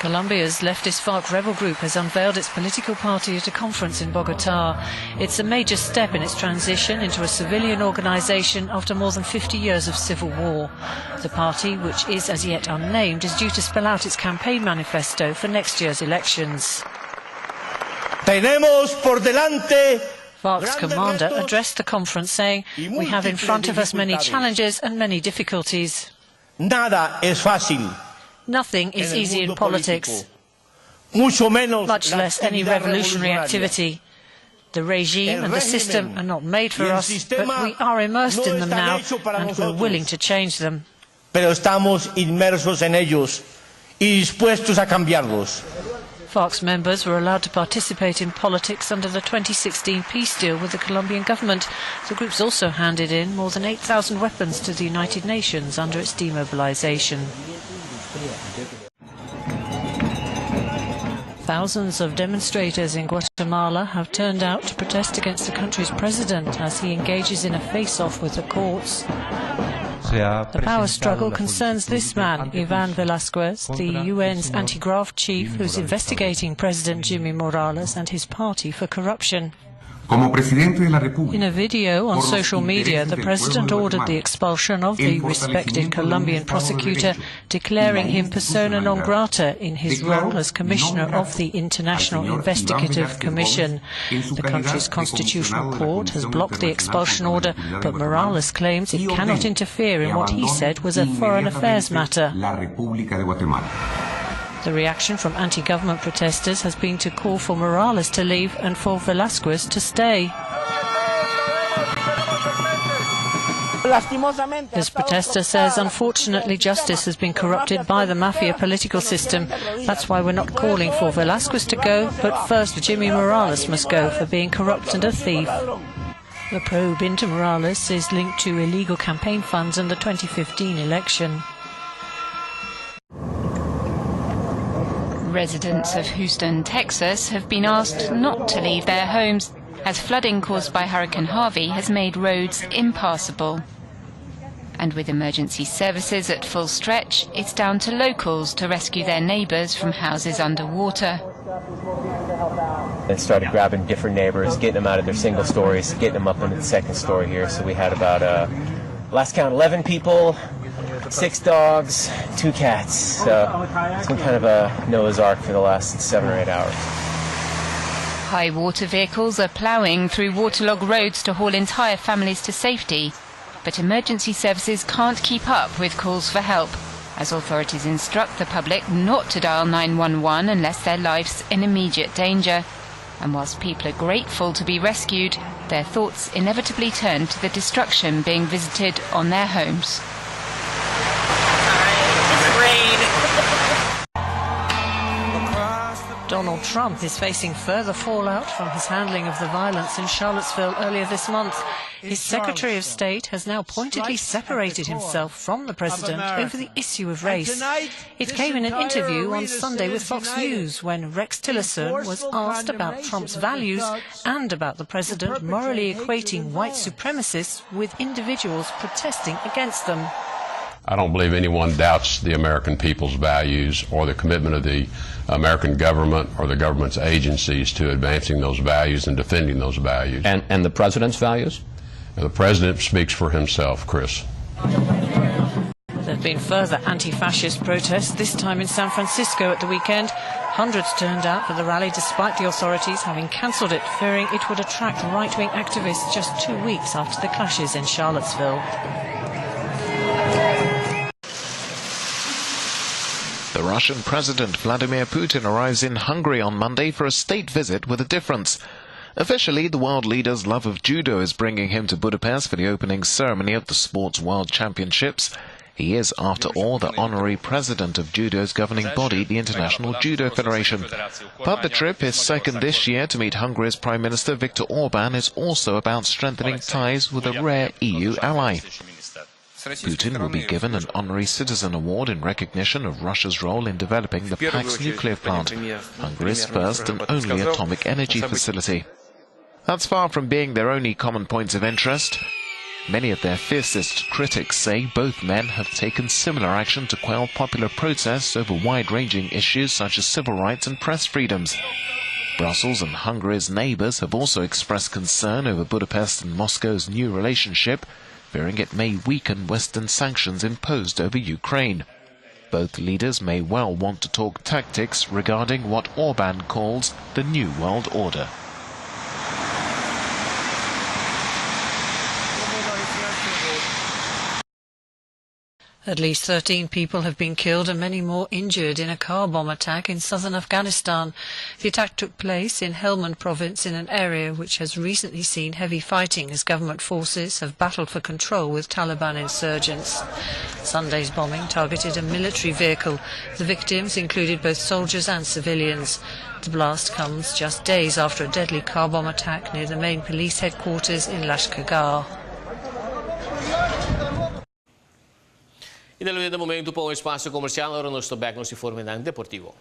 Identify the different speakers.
Speaker 1: Colombia's leftist FARC rebel group has unveiled its political party at a conference in Bogotá. It's a major step in its transition into a civilian organisation after more than 50 years of civil war. The party, which is as yet unnamed, is due to spell out its campaign manifesto for next year's elections.
Speaker 2: Tenemos por delante.
Speaker 1: FARC's commander addressed the conference saying, "We have in front of us many challenges and many difficulties.
Speaker 2: Nada es fácil.
Speaker 1: Nothing is easy in politics,
Speaker 2: Mucho menos
Speaker 1: much less any revolutionary activity. The regime and the system are not made for us, but we are immersed in them now, and we're willing to change them."
Speaker 2: Pero estamos inmersos en ellos y dispuestos a cambiarlos.
Speaker 1: FARC's members were allowed to participate in politics under the 2016 peace deal with the Colombian government. The group's also handed in more than 8,000 weapons to the United Nations under its demobilization. Thousands of demonstrators in Guatemala have turned out to protest against the country's president as he engages in a face-off with the courts. The power struggle concerns this man, Iván Velázquez, the UN's anti-graft chief who's investigating President Jimmy Morales and his party for corruption. In a video on social media, the president ordered the expulsion of the respected Colombian prosecutor, declaring him persona non grata in his role as Commissioner of the International Investigative Commission. The country's constitutional court has blocked the expulsion order, but Morales claims it cannot interfere in what he said was a foreign affairs matter. The reaction from anti-government protesters has been to call for Morales to leave and for Velázquez to stay. This protester says, "Unfortunately, justice has been corrupted by the mafia political system. That's why we're not calling for Velázquez to go, but first Jimmy Morales must go for being corrupt and a thief." The probe into Morales is linked to illegal campaign funds in the 2015 election.
Speaker 3: Residents of Houston, Texas have been asked not to leave their homes as flooding caused by Hurricane Harvey has made roads impassable. And with emergency services at full stretch, it's down to locals to rescue their neighbors from houses underwater.
Speaker 4: And started grabbing different neighbors, getting them out of their single stories, getting them up into the second story here. So we had about, last count, 11 people, 6 dogs, 2 cats. So it's been kind of a Noah's Ark for the last 7 or 8 hours.
Speaker 3: High water vehicles are ploughing through waterlogged roads to haul entire families to safety. But emergency services can't keep up with calls for help, as authorities instruct the public not to dial 911 unless their life's in immediate danger. And whilst people are grateful to be rescued, their thoughts inevitably turn to the destruction being visited on their homes.
Speaker 1: Donald Trump is facing further fallout from his handling of the violence in Charlottesville earlier this month. His Secretary of State has now pointedly separated himself from the president over the issue of race. It came in an interview on Sunday with Fox News when Rex Tillerson was asked about Trump's values and about the president morally equating white supremacists with individuals protesting against them.
Speaker 5: I don't believe anyone doubts the American people's values or the commitment of the American government or the government's agencies to advancing those values and defending those values.
Speaker 6: And the president's values?
Speaker 5: And the president speaks for himself, Chris.
Speaker 1: There have been further anti-fascist protests, this time in San Francisco at the weekend. Hundreds turned out for the rally despite the authorities having cancelled it, fearing it would attract right-wing activists just 2 weeks after the clashes in Charlottesville.
Speaker 7: The Russian President Vladimir Putin arrives in Hungary on Monday for a state visit with a difference. Officially, the world leader's love of judo is bringing him to Budapest for the opening ceremony of the Sports World Championships. He is, after all, the honorary president of judo's governing body, the International Judo Federation. But the trip, his second this year to meet Hungary's Prime Minister Viktor Orbán, is also about strengthening ties with a rare EU ally. Putin will be given an honorary citizen award in recognition of Russia's role in developing the Pax nuclear plant, Hungary's first and only atomic energy facility. That's far from being their only common points of interest. Many of their fiercest critics say both men have taken similar action to quell popular protests over wide-ranging issues such as civil rights and press freedoms. Brussels and Hungary's neighbours have also expressed concern over Budapest and Moscow's new relationship, fearing it may weaken Western sanctions imposed over Ukraine. Both leaders may well want to talk tactics regarding what Orban calls the New World Order.
Speaker 1: At least 13 people have been killed and many more injured in a car bomb attack in southern Afghanistan. The attack took place in Helmand province in an area which has recently seen heavy fighting as government forces have battled for control with Taliban insurgents. Sunday's bombing targeted a military vehicle. The victims included both soldiers and civilians. The blast comes just days after a deadly car bomb attack near the main police headquarters in Lashkargah.
Speaker 6: E dal momento po ang espasyo komersyal, oras na back ng si Forme ng Deportivo.